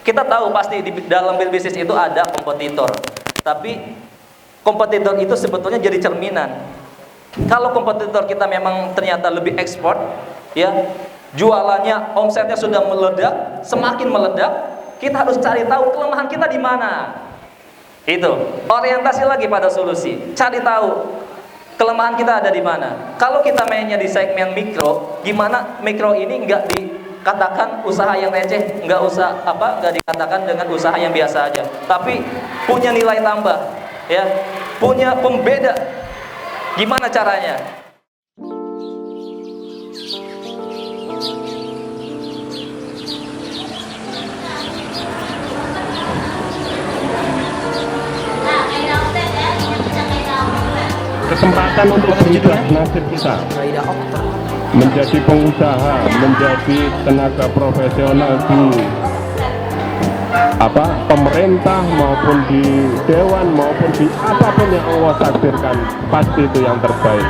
Kita tahu pasti di dalam bisnis itu ada kompetitor, tapi kompetitor itu sebetulnya jadi cerminan. Kalau kompetitor kita memang ternyata lebih ekspor, ya, jualannya, omsetnya sudah meledak, semakin meledak, kita harus cari tahu kelemahan kita di mana. Itu orientasi lagi pada solusi, cari tahu kelemahan kita ada di mana. Kalau kita mainnya di segmen mikro, gimana mikro ini nggak dikatakan usaha yang receh, nggak dikatakan dengan usaha yang biasa aja, tapi punya nilai tambah, ya, punya pembeda. Gimana caranya? Kesempatan untuk berubah nasib kita menjadi pengusaha, menjadi tenaga profesional di pemerintah maupun di dewan maupun di apapun yang Allah takdirkan, pasti itu yang terbaik.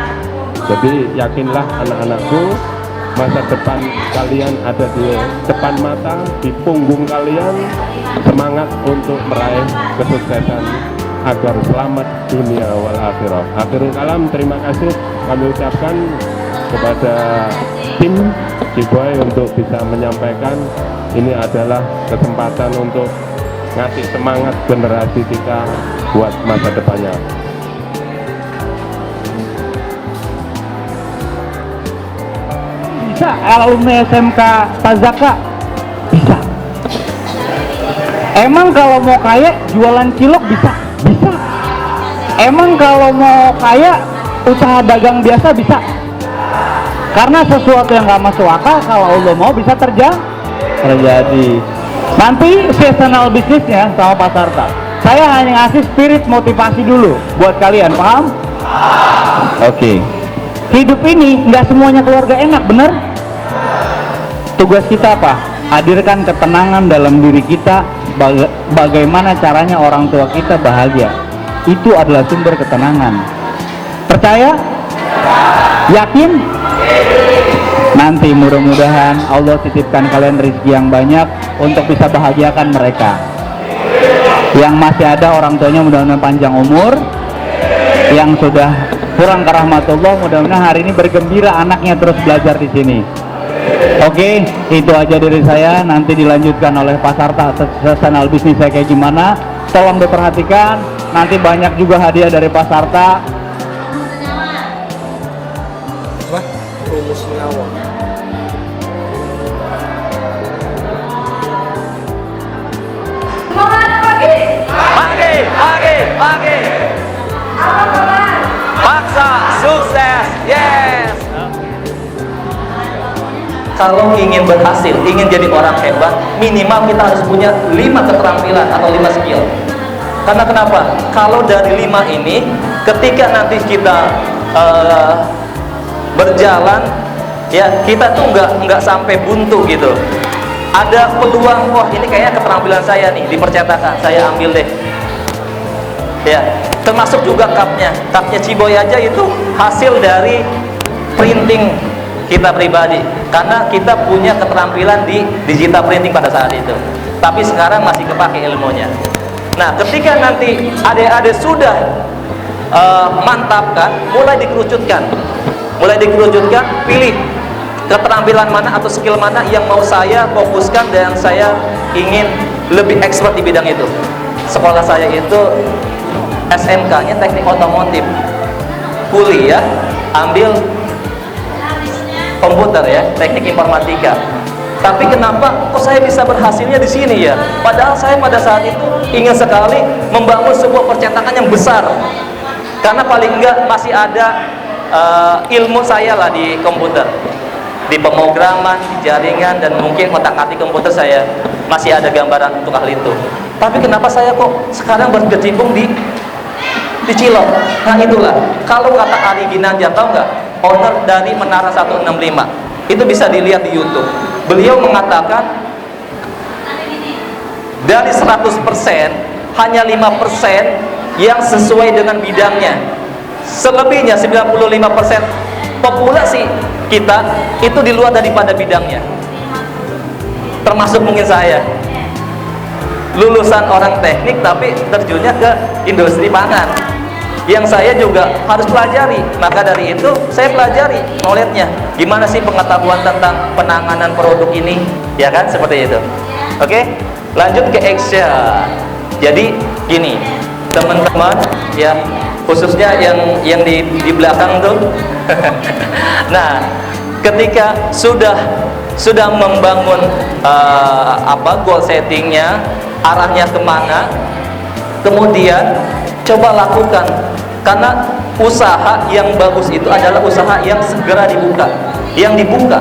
Jadi yakinlah anak-anakku, masa depan kalian ada di depan mata, di punggung kalian. Semangat untuk meraih kesuksesan agar selamat dunia wal akhirah. Akhirul kalam, terima kasih kami ucapkan kepada tim Ciboy untuk bisa menyampaikan. Ini adalah kesempatan untuk ngasih semangat generasi kita buat masa depannya. Bisa alumni SMK Tazaka? Bisa. Emang kalau mau kaya jualan cilok bisa? Bisa. Emang kalau mau kaya usaha dagang biasa bisa? Karena sesuatu yang gak masuk akal kalau Allah mau bisa terjadi. Nanti seasonal bisnisnya sama Pak Sarta, saya hanya ngasih spirit motivasi dulu buat kalian, paham? Oke. Hidup ini nggak semuanya keluarga enak, bener? Tugas kita apa? Hadirkan ketenangan dalam diri kita. Bagaimana caranya orang tua kita bahagia? Itu adalah sumber ketenangan. Percaya? Yakin? Nanti mudah-mudahan Allah titipkan kalian rezeki yang banyak untuk bisa bahagiakan mereka. Yang masih ada orang tuanya mudah-mudahan panjang umur. Yang sudah kurang ke rahmatullah, mudah-mudahan hari ini bergembira anaknya terus belajar di sini. Oke, itu aja dari saya. Nanti dilanjutkan oleh Pak Sarta seasonal bisnis saya kayak gimana. Tolong diperhatikan. Nanti banyak juga hadiah dari Pak Sarta. Rumus nyawa. Pagi. Paksa sukses. Yes. Kalau ingin berhasil, ingin jadi orang hebat, minimal kita harus punya 5 keterampilan atau 5 skill. Karena kenapa? Kalau dari 5 ini, ketika nanti kita berjalan, ya, kita tuh nggak sampai buntu gitu. Ada peluang, wah ini kayaknya keterampilan saya nih di percetakan, saya ambil deh. Ya, termasuk juga cupnya Ciboy aja itu hasil dari printing kita pribadi, karena kita punya keterampilan di digital printing pada saat itu, tapi sekarang masih kepake ilmunya. Nah, ketika nanti adik-adik sudah mantapkan, mulai dikerucutkan, pilih keterampilan mana atau skill mana yang mau saya fokuskan dan saya ingin lebih expert di bidang itu. Sekolah saya itu SMK-nya teknik otomotif, kuliah ambil komputer ya, teknik informatika. Tapi kenapa kok saya bisa berhasilnya di sini ya? Padahal saya pada saat itu ingin sekali membangun sebuah percetakan yang besar. Karena paling enggak masih ada ilmu saya lah di komputer, di pemrograman, di jaringan, dan mungkin otak-atik komputer saya masih ada gambaran untuk hal itu. Tapi kenapa saya kok sekarang berkecimpung di Cilok? Nah itulah, kalau kata Ari Ginanjar, tahu nggak, owner dari Menara 165, itu bisa dilihat di YouTube. Beliau mengatakan dari 100% hanya 5% yang sesuai dengan bidangnya. Selebihnya 95% populasi kita itu di luar daripada bidangnya, termasuk mungkin saya. lulusan orang teknik tapi terjunnya ke industri pangan, yang saya juga harus pelajari. Maka dari itu saya pelajari knowledge-nya, gimana sih pengetahuan tentang penanganan produk ini, ya kan, seperti itu. Oke, lanjut ke action. Jadi gini teman-teman ya, khususnya yang di belakang tuh nah, ketika sudah membangun goal settingnya, arahnya kemana, kemudian coba lakukan. Karena usaha yang bagus itu adalah usaha yang segera dibuka, yang dibuka.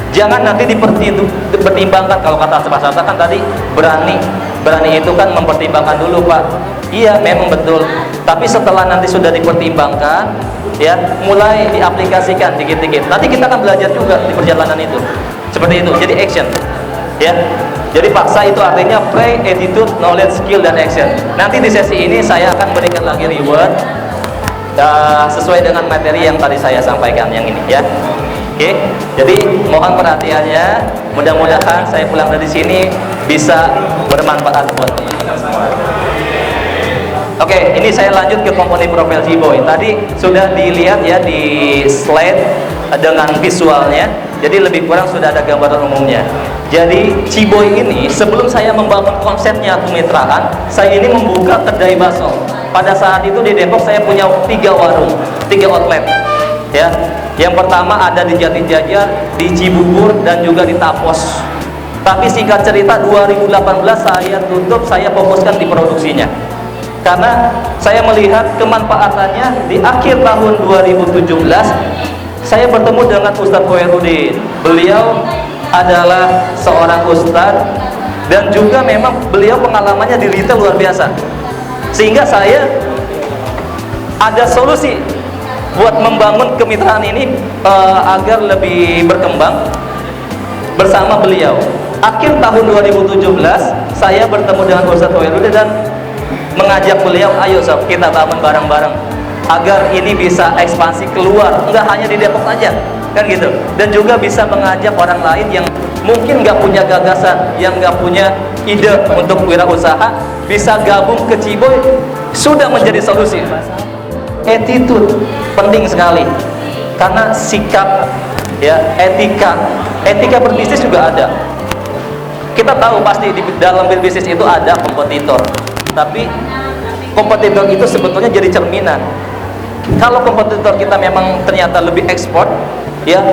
Jangan nanti dipertimbangkan. Kalau kata bahasa kan tadi berani itu kan mempertimbangkan dulu, Pak. Iya, memang betul. Tapi setelah nanti sudah dipertimbangkan, ya, mulai diaplikasikan dikit-dikit. Nanti kita akan belajar juga di perjalanan itu. Seperti itu. Jadi action. Ya. Jadi paksa itu artinya play, attitude, knowledge, skill, dan action. Nanti di sesi ini saya akan berikan lagi reward sesuai dengan materi yang tadi saya sampaikan yang ini, ya. Oke, jadi mohon perhatiannya. Mudah-mudahan saya pulang dari sini bisa bermanfaat buat teman-teman semua. Oke, ini saya lanjut ke komponen profil Ciboy. Tadi sudah dilihat ya di slide dengan visualnya. Jadi lebih kurang sudah ada gambaran umumnya. Jadi Ciboy ini sebelum saya membangun konsepnya kemitraan, saya ini membuka kedai bakso. Pada saat itu di Depok saya punya 3 warung, 3 outlet. Ya, yang pertama ada di Jatijajar, di Cibubur, dan juga di Tapos. Tapi singkat cerita 2018 saya tutup, saya fokuskan di produksinya. Karena saya melihat kemanfaatannya di akhir tahun 2017 saya bertemu dengan Ustadz Khairuddin. Beliau adalah seorang ustadz dan juga memang beliau pengalamannya di retail luar biasa. Sehingga saya ada solusi buat membangun kemitraan ini agar lebih berkembang bersama beliau. Akhir tahun 2017 saya bertemu dengan Ustadz Khairuddin dan mengajak beliau, ayo sob, kita bangun bareng-bareng agar ini bisa ekspansi keluar, enggak hanya di Depok aja, kan gitu. Dan juga bisa mengajak orang lain yang mungkin nggak punya gagasan, yang nggak punya ide untuk wirausaha, bisa gabung ke Ciboy, sudah menjadi solusi. Attitude penting sekali, karena sikap, ya, etika berbisnis juga ada. Kita tahu pasti di dalam berbisnis itu ada kompetitor, tapi kompetitor itu sebetulnya jadi cerminan. Kalau kompetitor kita memang ternyata lebih ekspor, ya,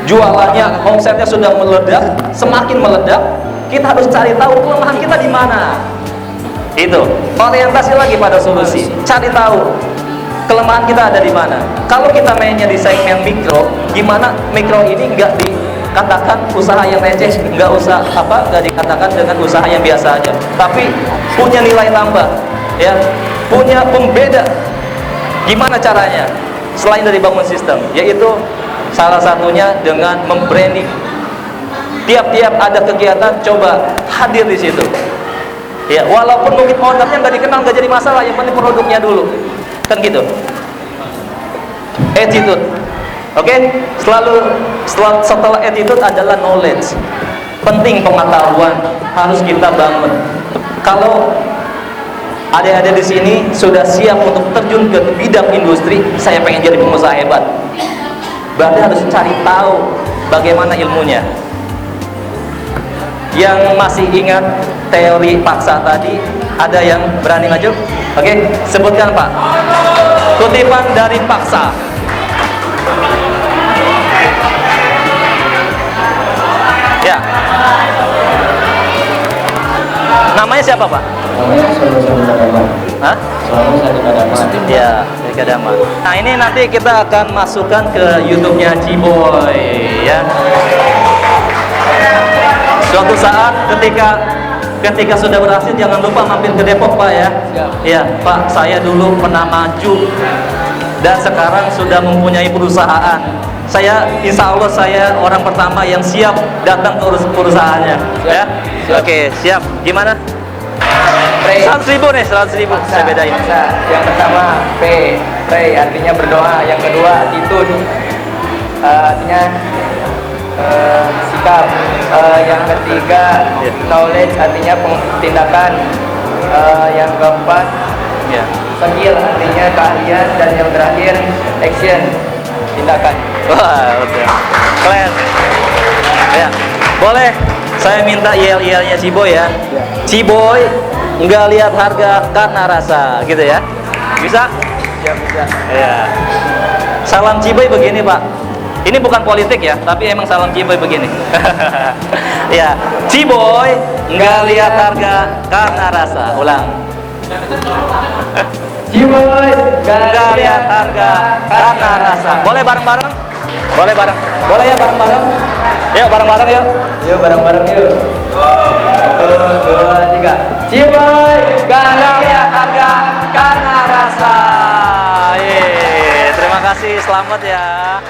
jualannya, omsetnya sudah meledak, semakin meledak, kita harus cari tahu kelemahan kita di mana. Itu orientasi lagi pada solusi, cari tahu kelemahan kita ada di mana. Kalau kita mainnya di segmen mikro, gimana mikro ini nggak dikatakan usaha yang receh, nggak dikatakan dengan usaha yang biasa aja, tapi punya nilai tambah, ya, punya pembeda. Gimana caranya? Selain dari bangun sistem, yaitu salah satunya dengan membranding. Tiap-tiap ada kegiatan, coba hadir di situ. Ya, walaupun mungkin ownernya nggak dikenal, nggak jadi masalah, yang penting produknya dulu, kan gitu. Attitude, oke? Setelah attitude adalah knowledge. Penting pengetahuan harus kita bangun. Kalau adik-adik di sini sudah siap untuk terjun ke bidang industri, saya pengen jadi pengusaha hebat, berarti harus cari tahu bagaimana ilmunya. Yang masih ingat teori paksa tadi, ada yang berani maju? Oke, sebutkan Pak. Kutipan dari paksa. Ya. Namanya siapa Pak? Hah? Ya, Kadama. Nah, ini nanti kita akan masukkan ke YouTube-nya Ciboy, ya. Suatu saat ketika sudah berhasil, jangan lupa mampir ke Depok Pak, ya. Ya Pak, saya dulu pernah maju dan sekarang sudah mempunyai perusahaan. Insya Allah saya orang pertama yang siap datang ke perusahaannya, ya. Oke, siap. Gimana? 100.000 nih, 100.000 saya bedain. Yang pertama pray artinya berdoa. Yang kedua attitude, artinya sikap. Yang ketiga, knowledge artinya tindakan. Yang keempat, Ya. skill artinya keahlian, dan yang terakhir action, tindakan. Wah, betul. Keren. Ya. Boleh saya minta yel-yelnya Ciboy ya. Ciboy nggak lihat harga karena rasa, gitu ya. Bisa? Ya, bisa. Ya. Salam Ciboy begini, Pak. Ini bukan politik ya, tapi emang salam Ciboy begini. Ya, Ciboy nggak lihat harga karena rasa. Ulang. Ciboy Nggak lihat harga karena rasa. Boleh bareng-bareng? Boleh bareng. Boleh ya bareng-bareng? Yuk bareng-bareng yuk. Yuk bareng-bareng yuk. 1, 2, 3. Ciboy Nggak lihat harga karena rasa. Terima kasih, selamat ya.